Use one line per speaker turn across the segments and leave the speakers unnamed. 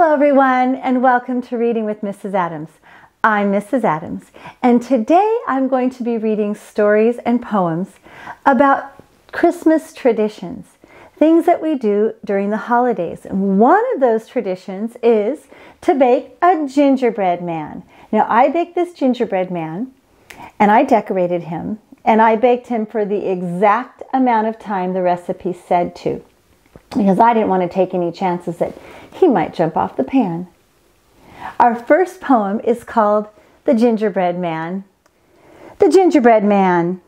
Hello everyone, and welcome to Reading with Mrs. Adams. I'm Mrs. Adams, and today I'm going to be reading stories and poems about Christmas traditions, things that we do during the holidays. And one of those traditions is to bake a gingerbread man. Now, I baked this gingerbread man, and I decorated him, and I baked him for the exact amount of time the recipe said to, because I didn't want to take any chances that he might jump off the pan. Our first poem is called The Gingerbread Man. The Gingerbread Man.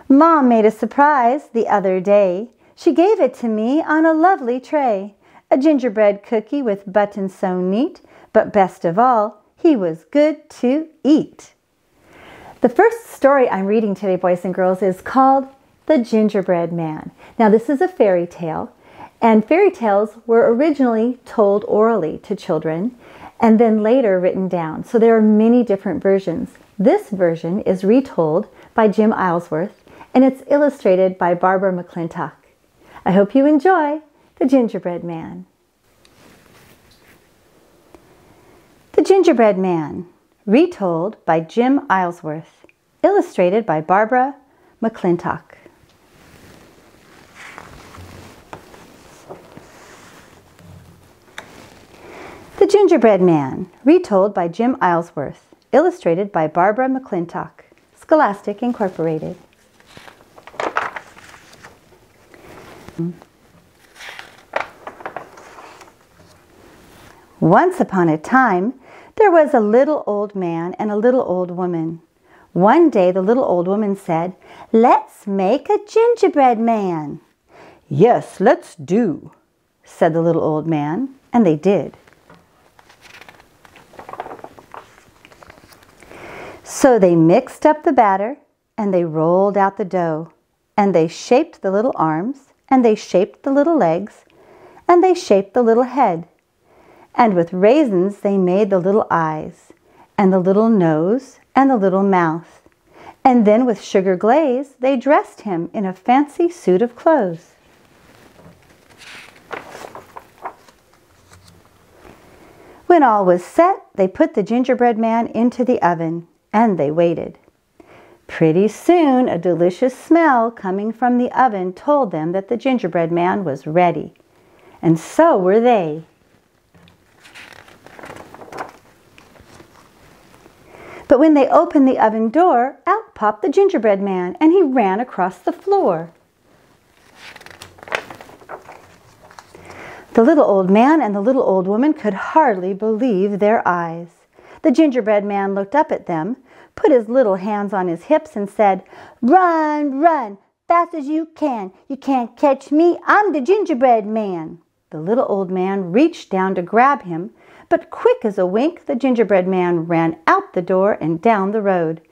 Mom made a surprise the other day. She gave it to me on a lovely tray. A gingerbread cookie with buttons so neat, but best of all, he was good to eat. The first story I'm reading today, boys and girls, is called The Gingerbread Man. Now, this is a fairy tale. And fairy tales were originally told orally to children and then later written down. So there are many different versions. This version is retold by Jim Aylesworth, and it's illustrated by Barbara McClintock. I hope you enjoy The Gingerbread Man. The Gingerbread Man, retold by Jim Aylesworth, illustrated by Barbara McClintock. The Gingerbread Man, retold by Jim Aylesworth, illustrated by Barbara McClintock, Scholastic Incorporated. Once upon a time, there was a little old man and a little old woman. One day the little old woman said, "Let's make a gingerbread man." "Yes, let's do," said the little old man, and they did. So they mixed up the batter, and they rolled out the dough, and they shaped the little arms, and they shaped the little legs, and they shaped the little head. And with raisins they made the little eyes, and the little nose, and the little mouth. And then with sugar glaze they dressed him in a fancy suit of clothes. When all was set, they put the gingerbread man into the oven, and they waited. Pretty soon, a delicious smell coming from the oven told them that the gingerbread man was ready. And so were they. But when they opened the oven door, out popped the gingerbread man, and he ran across the floor. The little old man and the little old woman could hardly believe their eyes. The gingerbread man looked up at them, put his little hands on his hips, and said, "Run, run, fast as you can. You can't catch me. I'm the gingerbread man." The little old man reached down to grab him, but quick as a wink, the gingerbread man ran out the door and down the road.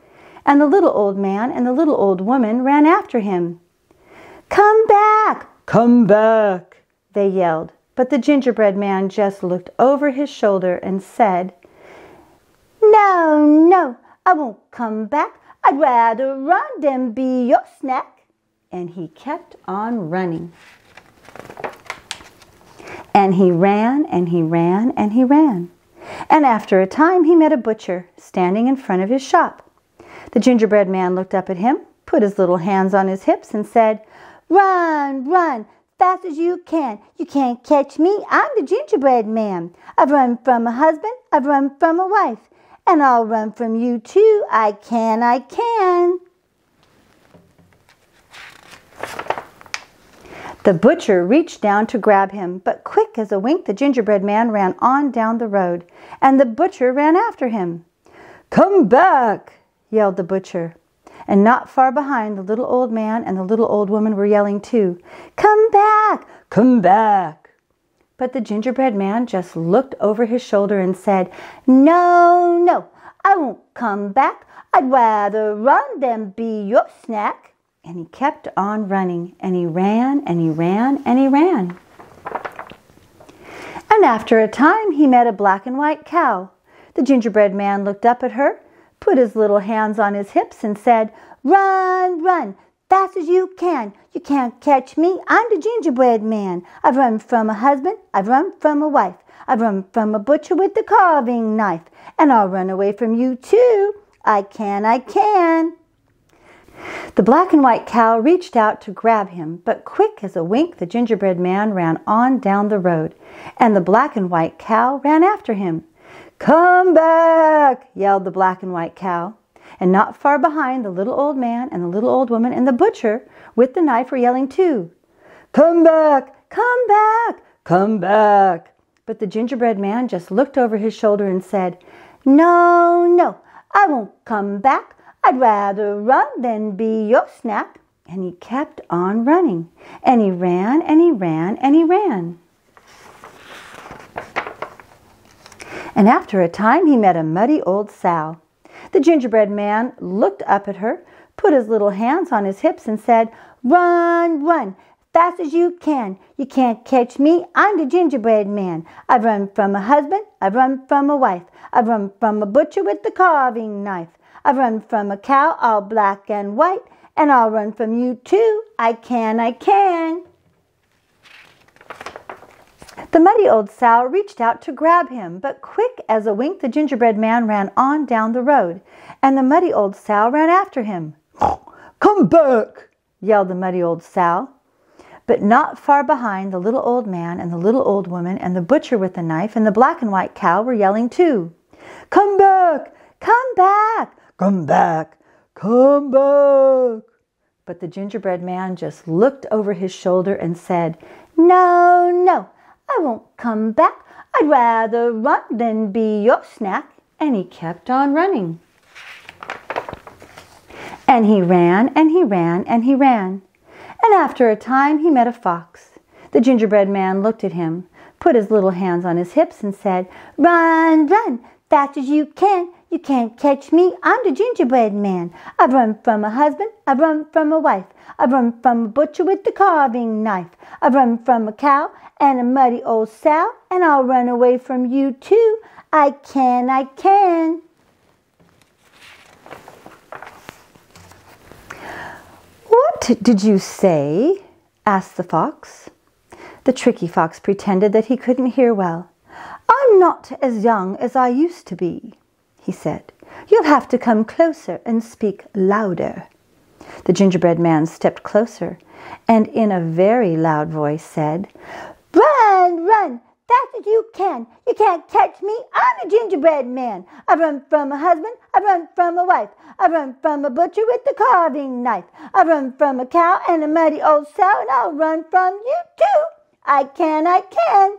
And the little old man and the little old woman ran after him. "Come back! Come back!" they yelled. But the gingerbread man just looked over his shoulder and said, "No, no, I won't come back. I'd rather run than be your snack." And he kept on running. And he ran, and he ran, and he ran. And after a time he met a butcher standing in front of his shop. The gingerbread man looked up at him, put his little hands on his hips, and said, "Run, run, fast as you can. You can't catch me. I'm the gingerbread man. I've run from a husband. I've run from a wife. And I'll run from you too. I can, I can." The butcher reached down to grab him, but quick as a wink the gingerbread man ran on down the road, and the butcher ran after him. "Come back!" yelled the butcher. And not far behind, the little old man and the little old woman were yelling too, "Come back! Come back!" But the gingerbread man just looked over his shoulder and said, "No, no, I won't come back. I'd rather run than be your snack." And he kept on running, and he ran, and he ran, and he ran. And after a time, he met a black and white cow. The gingerbread man looked up at her, put his little hands on his hips, and said, "Run, run, fast as you can. You can't catch me. I'm the gingerbread man. I've run from a husband. I've run from a wife. I've run from a butcher with the carving knife. And I'll run away from you too. I can, I can. The black and white cow reached out to grab him, but quick as a wink the gingerbread man ran on down the road, and the black and white cow ran after him. "Come back!" yelled the black and white cow. And not far behind, the little old man and the little old woman and the butcher with the knife were yelling too. "Come back! Come back! Come back!" But the gingerbread man just looked over his shoulder and said, "No, no, I won't come back. I'd rather run than be your snack." And he kept on running. And he ran and he ran and he ran. And after a time he met a muddy old sow. The gingerbread man looked up at her, put his little hands on his hips and said, "Run, run, fast as you can. You can't catch me. I'm the gingerbread man. I've run from a husband. I've run from a wife. I've run from a butcher with the carving knife. I've run from a cow all black and white, and I'll run from you too. I can, I can." The muddy old sow reached out to grab him, but quick as a wink the gingerbread man ran on down the road, and the muddy old sow ran after him. "Come back!" yelled the muddy old sow. But not far behind, the little old man and the little old woman and the butcher with the knife and the black and white cow were yelling too. "Come back! Come back! Come back! Come back!" But the gingerbread man just looked over his shoulder and said, "No, no, I won't come back. I'd rather run than be your snack." And he kept on running. And he ran and he ran and he ran. And after a time he met a fox. The gingerbread man looked at him, put his little hands on his hips and said, "Run, run, fast as you can. You can't catch me. I'm the gingerbread man. I've run from a husband. I've run from a wife. I've run from a butcher with the carving knife. I've run from a cow and a muddy old sow, and I'll run away from you too. I can, I can." "What did you say?" asked the fox. The tricky fox pretended that he couldn't hear well. "I'm not as young as I used to be," he said. "You'll have to come closer and speak louder." The gingerbread man stepped closer and in a very loud voice said, "Run, run, fast as you can. You can't catch me. I'm the gingerbread man. I've run from a husband. I've run from a wife. I've run from a butcher with the carving knife. I've run from a cow and a muddy old sow, and I'll run from you too. I can, I can."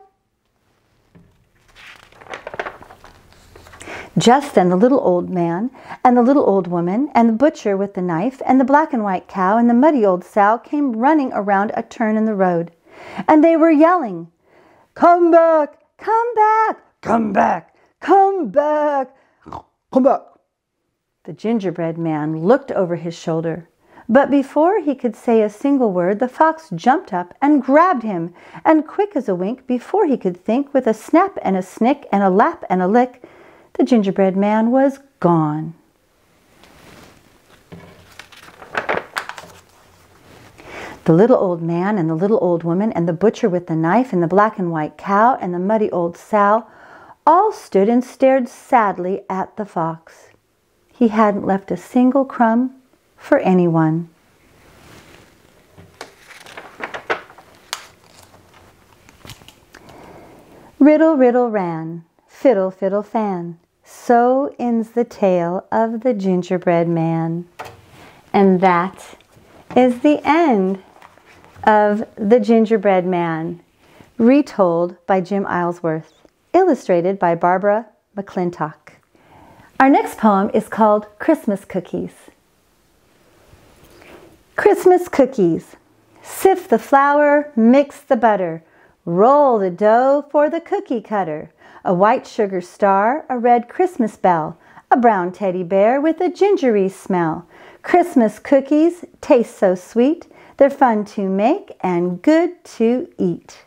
Just then the little old man and the little old woman and the butcher with the knife and the black and white cow and the muddy old sow came running around a turn in the road. And they were yelling, "Come back! Come back! Come back! Come back! Come back!" The gingerbread man looked over his shoulder, but before he could say a single word, the fox jumped up and grabbed him, and quick as a wink, before he could think, with a snap and a snick and a lap and a lick, the gingerbread man was gone. The little old man and the little old woman and the butcher with the knife and the black and white cow and the muddy old sow all stood and stared sadly at the fox. He hadn't left a single crumb for anyone. Riddle, riddle, ran, fiddle, fiddle, fan. So ends the tale of the gingerbread man. And that is the end of The Gingerbread Man, retold by Jim Aylesworth, illustrated by Barbara McClintock. Our next poem is called Christmas Cookies. Christmas cookies. Sift the flour, mix the butter, roll the dough for the cookie cutter. A white sugar star, a red Christmas bell, a brown teddy bear with a gingery smell. Christmas cookies taste so sweet, they're fun to make and good to eat.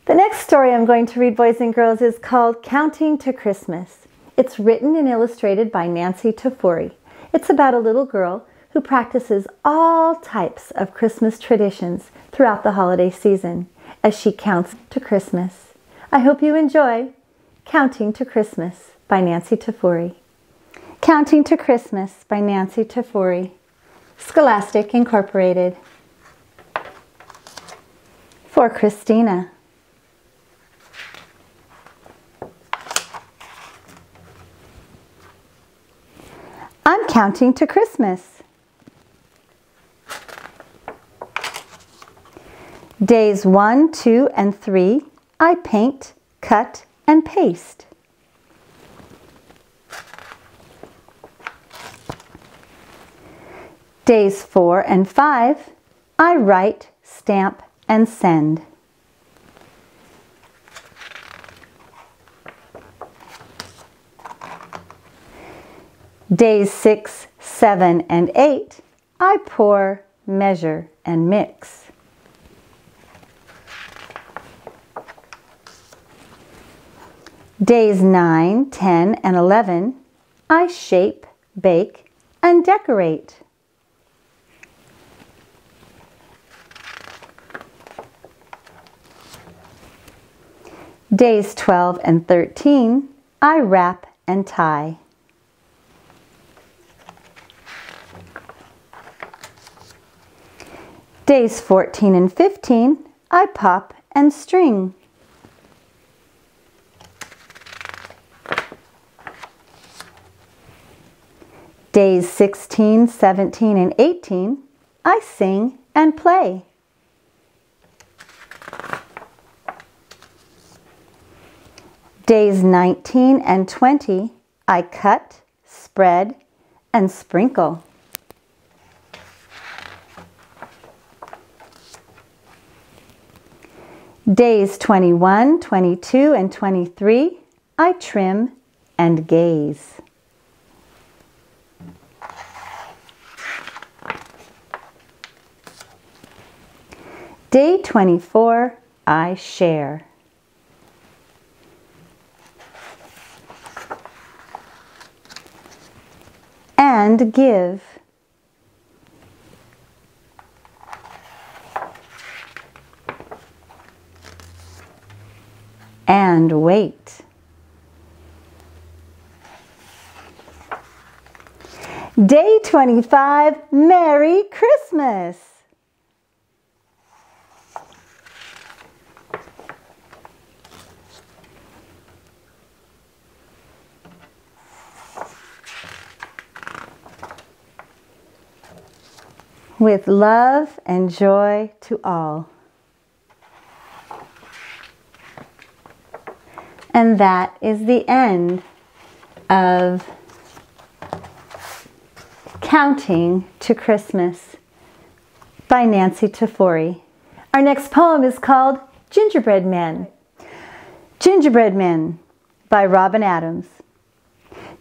The next story I'm going to read, boys and girls, is called Counting to Christmas. It's written and illustrated by Nancy Tafuri. It's about a little girl who practices all types of Christmas traditions throughout the holiday season as she counts to Christmas. I hope you enjoy Counting to Christmas by Nancy Tafuri. Counting to Christmas by Nancy Tafuri. Scholastic Incorporated. For Christina. I'm counting to Christmas. Days 1, 2, and 3, I paint, cut, and paste. Days 4 and 5, I write, stamp, and send. Days 6, 7, and 8, I pour, measure, and mix. Days 9, 10, and 11, I shape, bake, and decorate. Days 12 and 13, I wrap and tie. Days 14 and 15, I pop and string. Days 16, 17, and 18, I sing and play. Days 19 and 20, I cut, spread, and sprinkle. Days 21, 22, and 23, I trim and gaze. Day 24, I share. And give. And wait. Day 25, Merry Christmas! With love and joy to all. And that is the end of Counting to Christmas by Nancy Tafuri. Our next poem is called Gingerbread Men. Gingerbread Men by Robin Adams.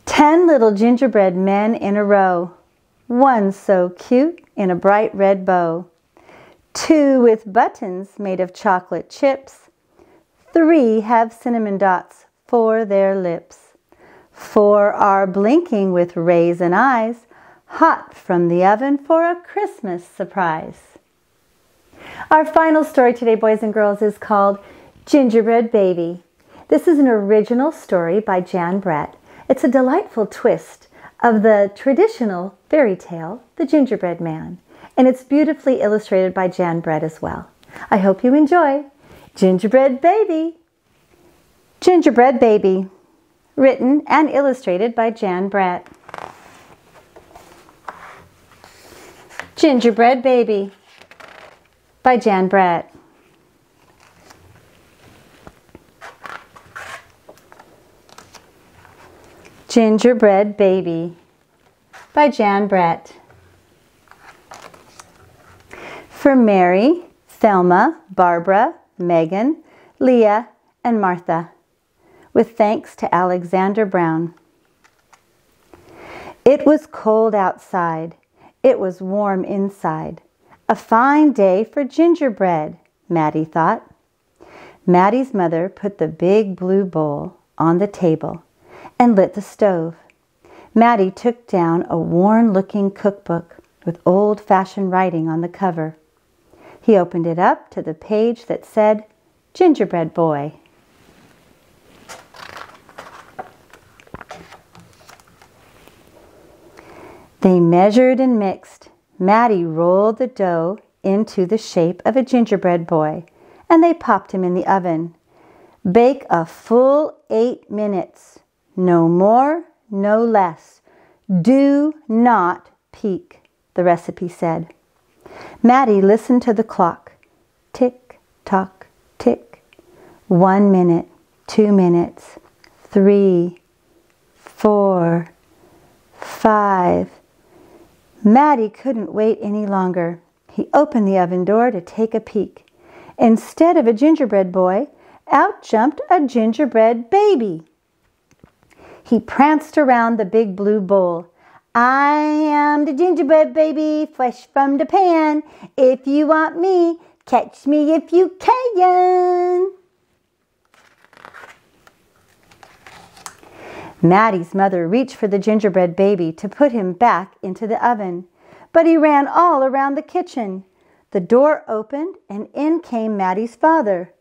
10 little gingerbread men in a row. One so cute in a bright red bow. 2 with buttons made of chocolate chips. 3 have cinnamon dots for their lips. 4 are blinking with raisin eyes, hot from the oven for a Christmas surprise. Our final story today, boys and girls, is called Gingerbread Baby. This is an original story by Jan Brett. It's a delightful twist of the traditional fairy tale, The Gingerbread Man, and it's beautifully illustrated by Jan Brett as well. I hope you enjoy Gingerbread Baby. Gingerbread Baby, written and illustrated by Jan Brett. Gingerbread Baby by Jan Brett. Gingerbread Baby by Jan Brett. For Mary, Thelma, Barbara, Megan, Leah, and Martha, with thanks to Alexander Brown. It was cold outside. It was warm inside. A fine day for gingerbread, Maddie thought. Maddie's mother put the big blue bowl on the table and lit the stove. Maddie took down a worn-looking cookbook with old-fashioned writing on the cover. He opened it up to the page that said, Gingerbread Boy. They measured and mixed. Maddie rolled the dough into the shape of a gingerbread boy, and they popped him in the oven. Bake a full 8 minutes. No more, no less. Do not peek, the recipe said. Maddie listened to the clock. Tick, tock, tick. 1 minute, 2 minutes, 3, 4, 5. Maddie couldn't wait any longer. He opened the oven door to take a peek. Instead of a gingerbread boy, out jumped a gingerbread baby. He pranced around the big blue bowl. I am the gingerbread baby, fresh from the pan. If you want me, catch me if you can. Maddie's mother reached for the gingerbread baby to put him back into the oven, but he ran all around the kitchen. The door opened and in came Maddie's father.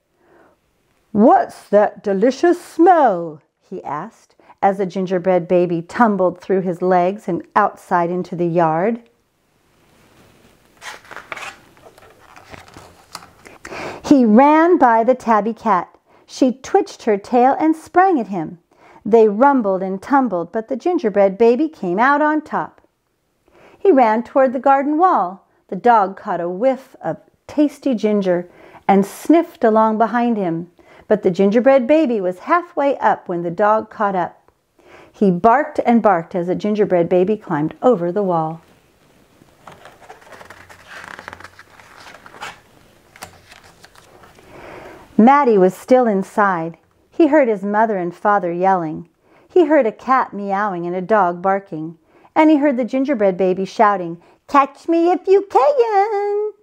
What's that delicious smell? He asked as the gingerbread baby tumbled through his legs and outside into the yard. He ran by the tabby cat. She twitched her tail and sprang at him. They rumbled and tumbled, but the gingerbread baby came out on top. He ran toward the garden wall. The dog caught a whiff of tasty ginger and sniffed along behind him, but the gingerbread baby was halfway up when the dog caught up. He barked and barked as the gingerbread baby climbed over the wall. Maddie was still inside. He heard his mother and father yelling. He heard a cat meowing and a dog barking. And he heard the gingerbread baby shouting, Catch me if you can!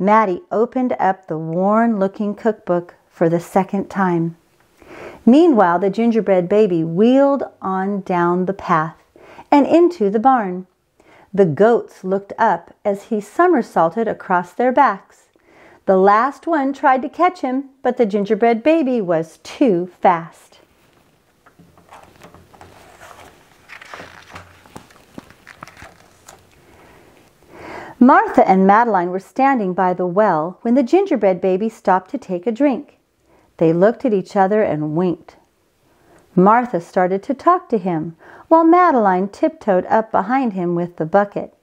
Maddie opened up the worn-looking cookbook for the second time. Meanwhile, the gingerbread baby wheeled on down the path and into the barn. The goats looked up as he somersaulted across their backs. The last one tried to catch him, but the gingerbread baby was too fast. Martha and Madeline were standing by the well when the gingerbread baby stopped to take a drink. They looked at each other and winked. Martha started to talk to him, while Madeline tiptoed up behind him with the bucket.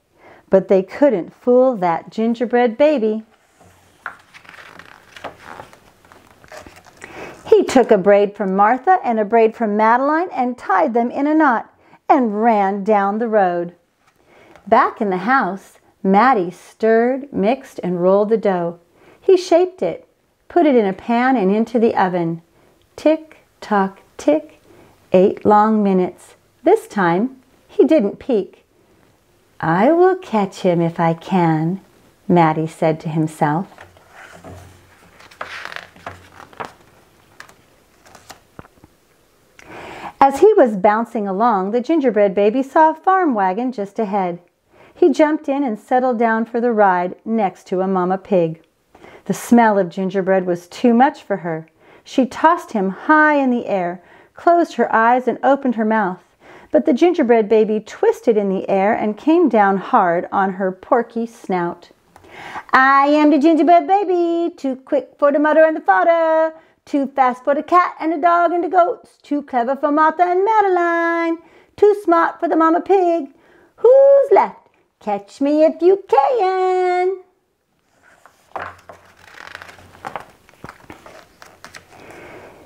But they couldn't fool that gingerbread baby. He took a braid from Martha and a braid from Madeline and tied them in a knot and ran down the road. Back in the house, Maddie stirred, mixed, and rolled the dough. He shaped it, put it in a pan and into the oven. Tick, tock, tick, 8 long minutes. This time, he didn't peek. I will catch him if I can, Maddie said to himself. As he was bouncing along, the gingerbread baby saw a farm wagon just ahead. He jumped in and settled down for the ride next to a mama pig. The smell of gingerbread was too much for her. She tossed him high in the air, closed her eyes and opened her mouth. But the gingerbread baby twisted in the air and came down hard on her porky snout. I am the gingerbread baby, too quick for the mother and the father, too fast for the cat and the dog and the goats, too clever for Martha and Madeline, too smart for the mama pig. Who's left? Catch me if you can.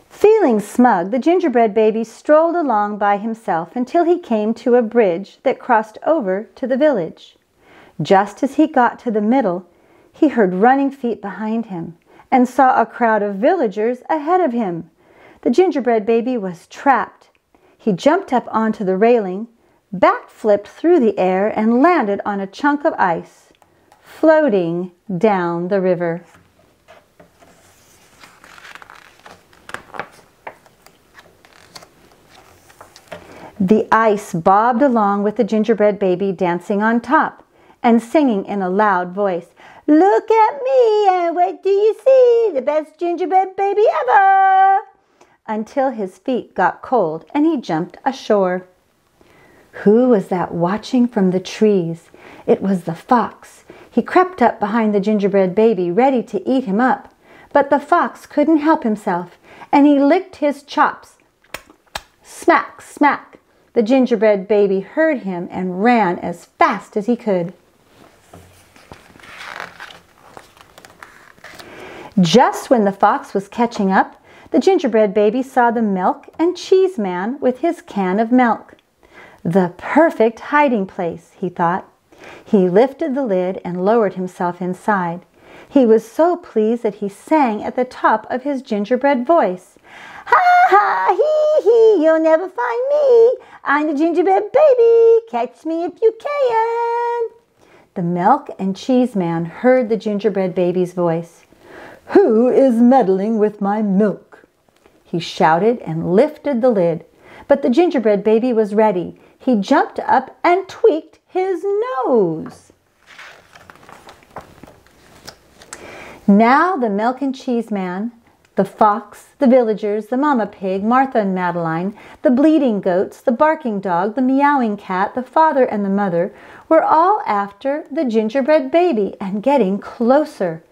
Feeling smug, the gingerbread baby strolled along by himself until he came to a bridge that crossed over to the village. Just as he got to the middle, he heard running feet behind him and saw a crowd of villagers ahead of him. The gingerbread baby was trapped. He jumped up onto the railing, backflipped through the air, and landed on a chunk of ice, floating down the river. The ice bobbed along with the gingerbread baby dancing on top, and singing in a loud voice, "Look at me, and what do you see? The best gingerbread baby ever!" until his feet got cold and he jumped ashore. Who was that watching from the trees? It was the fox. He crept up behind the gingerbread baby, ready to eat him up. But the fox couldn't help himself, and he licked his chops. Smack, smack! The gingerbread baby heard him and ran as fast as he could. Just when the fox was catching up, the gingerbread baby saw the milk and cheese man with his can of milk. The perfect hiding place, he thought. He lifted the lid and lowered himself inside. He was so pleased that he sang at the top of his gingerbread voice. "Ha ha, hee hee, you'll never find me. I'm the gingerbread baby. Catch me if you can." The milk and cheese man heard the gingerbread baby's voice. "Who is meddling with my milk?" He shouted and lifted the lid. But the gingerbread baby was ready. He jumped up and tweaked his nose. Now the milk and cheese man, the fox, the villagers, the mama pig, Martha and Madeline, the bleating goats, the barking dog, the meowing cat, the father and the mother were all after the gingerbread baby and getting closer.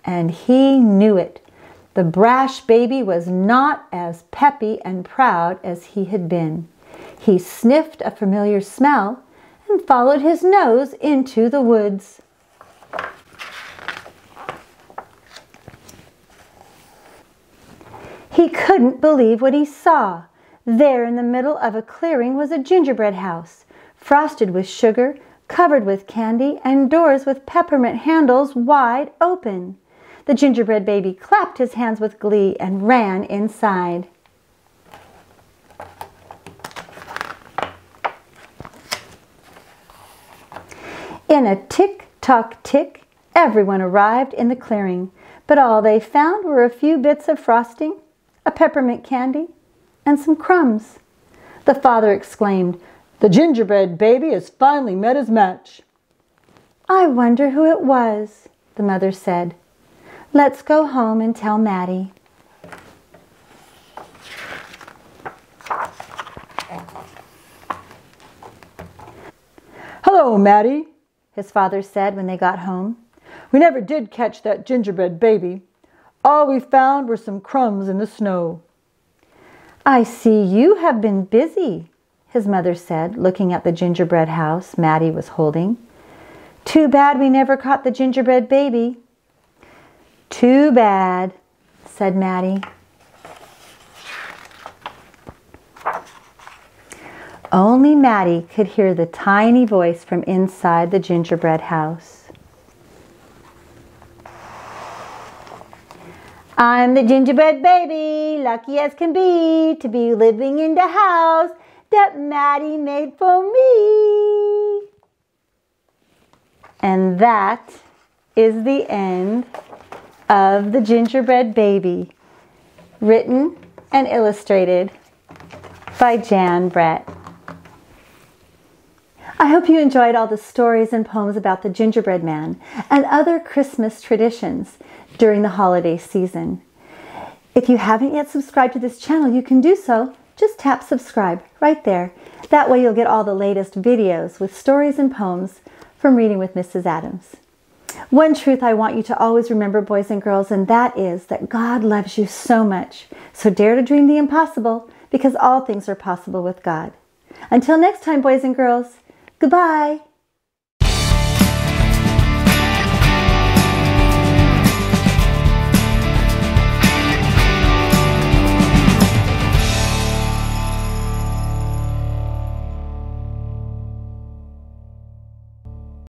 And he knew it. The brash baby was not as peppy and proud as he had been. He sniffed a familiar smell and followed his nose into the woods. He couldn't believe what he saw. There in the middle of a clearing was a gingerbread house, frosted with sugar, covered with candy, and doors with peppermint handles wide open. The gingerbread baby clapped his hands with glee and ran inside. In a tick-tock tick, everyone arrived in the clearing, but all they found were a few bits of frosting, a peppermint candy, and some crumbs. The father exclaimed, "The gingerbread baby has finally met his match." "I wonder who it was," the mother said. "Let's go home and tell Maddie." "Hello, Maddie," his father said when they got home. "We never did catch that gingerbread baby. All we found were some crumbs in the snow." "I see you have been busy," his mother said, looking at the gingerbread house Maddie was holding. "Too bad we never caught the gingerbread baby." "Too bad," said Maddie. Only Maddie could hear the tiny voice from inside the gingerbread house. "I'm the gingerbread baby, lucky as can be, to be living in the house that Maddie made for me." And that is the end of The Gingerbread Baby, written and illustrated by Jan Brett. I hope you enjoyed all the stories and poems about the Gingerbread Man and other Christmas traditions during the holiday season. If you haven't yet subscribed to this channel, you can do so. Just tap subscribe right there. That way you'll get all the latest videos with stories and poems from Reading with Mrs. Adams. One truth I want you to always remember, boys and girls, and that is that God loves you so much. So dare to dream the impossible, because all things are possible with God. Until next time, boys and girls, goodbye.